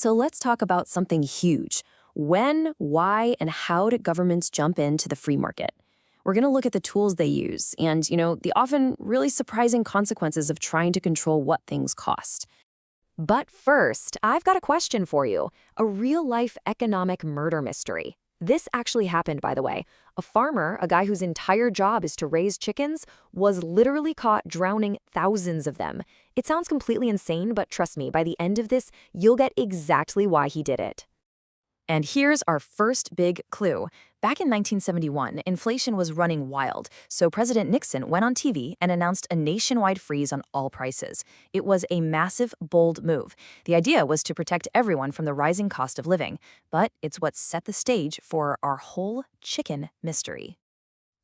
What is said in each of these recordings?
So let's talk about something huge. When, why, and how did governments jump into the free market? We're going to look at the tools they use and, the often really surprising consequences of trying to control what things cost. But first, I've got a question for you, a real-life economic murder mystery. This actually happened, by the way. A farmer, a guy whose entire job is to raise chickens, was literally caught drowning thousands of them. It sounds completely insane, but trust me, by the end of this, you'll get exactly why he did it. And here's our first big clue. Back in 1971, inflation was running wild, so President Nixon went on TV and announced a nationwide freeze on all prices. It was a massive, bold move. The idea was to protect everyone from the rising cost of living, but it's what set the stage for our whole chicken mystery.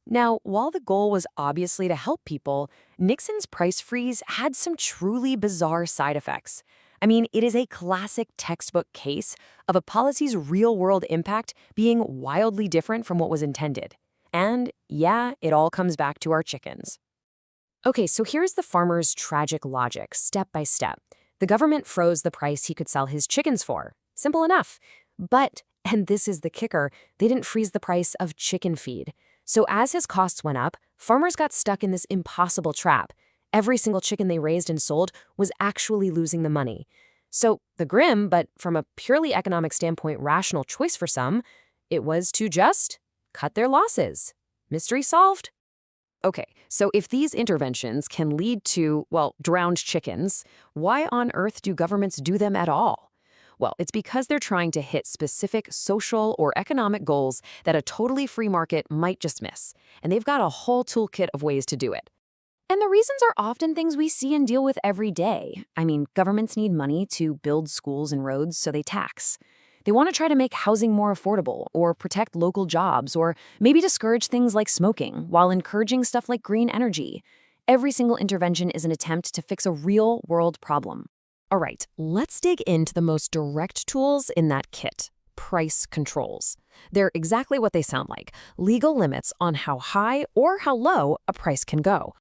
Now, while the goal was obviously to help people, Nixon's price freeze had some truly bizarre side effects. I mean, it is a classic textbook case of a policy's real-world impact being wildly different from what was intended. And yeah, it all comes back to our chickens. Okay, so here's the farmer's tragic logic, step by step. The government froze the price he could sell his chickens for. Simple enough. But, and this is the kicker, they didn't freeze the price of chicken feed. So as his costs went up, farmers got stuck in this impossible trap. Every single chicken they raised and sold was actually losing the money. So the grim, but from a purely economic standpoint rational choice for some, it was to just cut their losses. Mystery solved? Okay, so if these interventions can lead to, well, drowned chickens, why on earth do governments do them at all? Well, it's because they're trying to hit specific social or economic goals that a totally free market might just miss. And they've got a whole toolkit of ways to do it. And the reasons are often things we see and deal with every day. I mean, governments need money to build schools and roads, so they tax. They want to try to make housing more affordable, or protect local jobs, or maybe discourage things like smoking, while encouraging stuff like green energy. Every single intervention is an attempt to fix a real-world problem. All right, let's dig into the most direct tools in that kit. Price controls. They're exactly what they sound like, legal limits on how high or how low a price can go.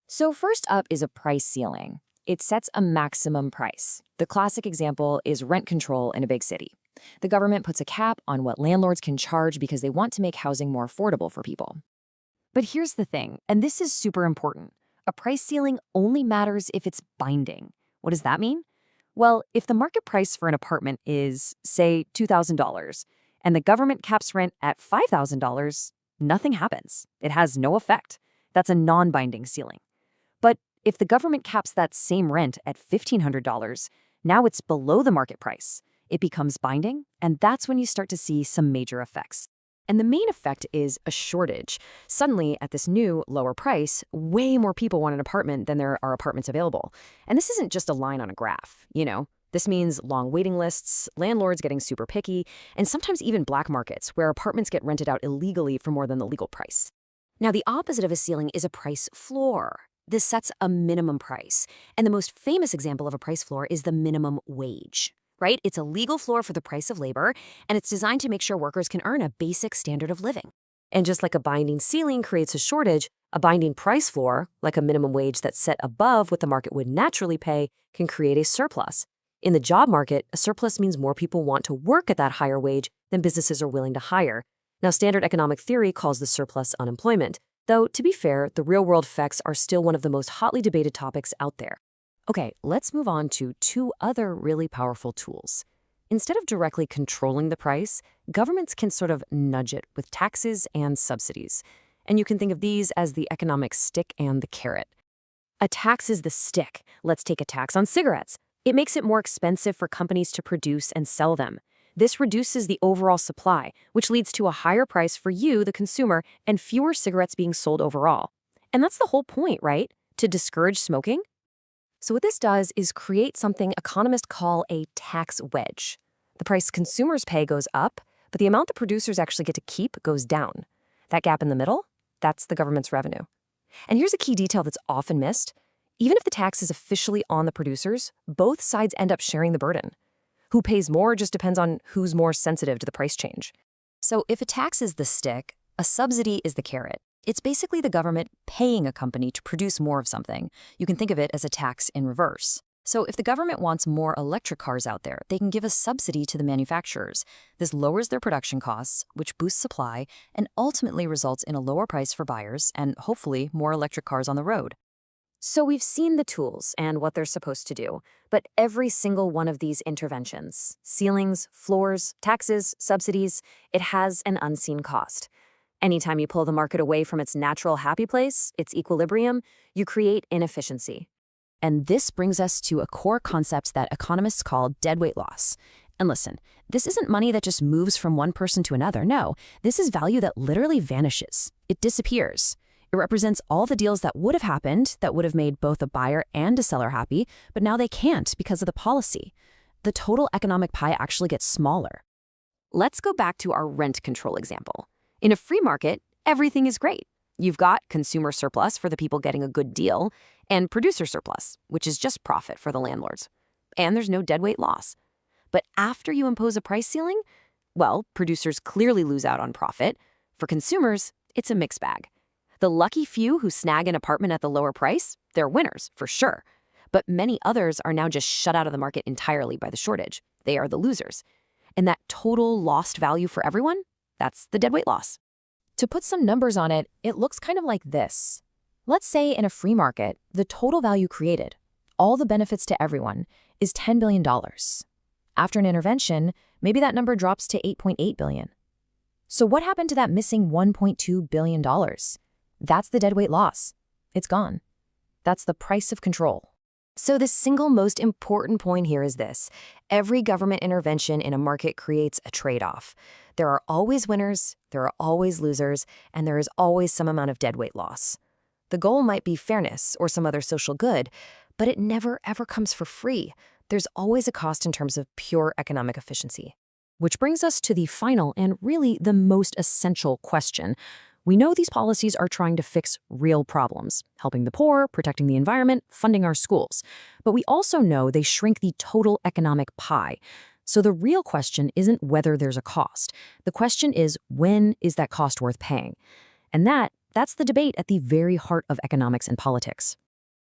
So first up is a price ceiling. It sets a maximum price. The classic example is rent control in a big city. The government puts a cap on what landlords can charge because they want to make housing more affordable for people. But here's the thing, and this is super important. A price ceiling only matters if it's binding. What does that mean? Well, if the market price for an apartment is, say, $2,000, and the government caps rent at $5,000, nothing happens. It has no effect. That's a non-binding ceiling. But if the government caps that same rent at $1,500, now it's below the market price. It becomes binding, and that's when you start to see some major effects. And the main effect is a shortage. Suddenly, at this new, lower price, way more people want an apartment than there are apartments available. And this isn't just a line on a graph, This means long waiting lists, landlords getting super picky, and sometimes even black markets where apartments get rented out illegally for more than the legal price. Now, the opposite of a ceiling is a price floor. This sets a minimum price. And the most famous example of a price floor is the minimum wage, right? It's a legal floor for the price of labor, and it's designed to make sure workers can earn a basic standard of living. And just like a binding ceiling creates a shortage, a binding price floor, like a minimum wage that's set above what the market would naturally pay, can create a surplus. In the job market, a surplus means more people want to work at that higher wage than businesses are willing to hire. Now, standard economic theory calls the surplus unemployment. Though, to be fair, the real-world effects are still one of the most hotly debated topics out there. Okay, let's move on to two other really powerful tools. Instead of directly controlling the price, governments can sort of nudge it with taxes and subsidies. And you can think of these as the economic stick and the carrot. A tax is the stick. Let's take a tax on cigarettes. It makes it more expensive for companies to produce and sell them. This reduces the overall supply, which leads to a higher price for you, the consumer, and fewer cigarettes being sold overall. And that's the whole point, right? To discourage smoking? So what this does is create something economists call a tax wedge. The price consumers pay goes up, but the amount the producers actually get to keep goes down. That gap in the middle, that's the government's revenue. And here's a key detail that's often missed. Even if the tax is officially on the producers, both sides end up sharing the burden. Who pays more just depends on who's more sensitive to the price change. So if a tax is the stick, a subsidy is the carrot. It's basically the government paying a company to produce more of something. You can think of it as a tax in reverse. So if the government wants more electric cars out there, they can give a subsidy to the manufacturers. This lowers their production costs, which boosts supply, and ultimately results in a lower price for buyers and hopefully more electric cars on the road. So we've seen the tools and what they're supposed to do, but every single one of these interventions, ceilings, floors, taxes, subsidies, it has an unseen cost. Anytime you pull the market away from its natural happy place, its equilibrium, you create inefficiency. And this brings us to a core concept that economists call deadweight loss. And listen, this isn't money that just moves from one person to another. No, this is value that literally vanishes. It disappears. It represents all the deals that would have happened that would have made both a buyer and a seller happy, but now they can't because of the policy. The total economic pie actually gets smaller. Let's go back to our rent control example. In a free market, everything is great. You've got consumer surplus for the people getting a good deal, and producer surplus, which is just profit for the landlords. And there's no deadweight loss. But after you impose a price ceiling, well, producers clearly lose out on profit. For consumers, it's a mixed bag. The lucky few who snag an apartment at the lower price, they're winners, for sure. But many others are now just shut out of the market entirely by the shortage. They are the losers. And that total lost value for everyone, that's the deadweight loss. To put some numbers on it, it looks kind of like this. Let's say in a free market, the total value created, all the benefits to everyone, is $10 billion. After an intervention, maybe that number drops to $8.8 billion. So what happened to that missing $1.2 billion? That's the deadweight loss. It's gone. That's the price of control. So the single most important point here is this. Every government intervention in a market creates a trade-off. There are always winners, there are always losers, and there is always some amount of deadweight loss. The goal might be fairness or some other social good, but it never ever comes for free. There's always a cost in terms of pure economic efficiency. Which brings us to the final and really the most essential question. We know these policies are trying to fix real problems, helping the poor, protecting the environment, funding our schools. But we also know they shrink the total economic pie. So the real question isn't whether there's a cost. The question is, when is that cost worth paying? And that's the debate at the very heart of economics and politics.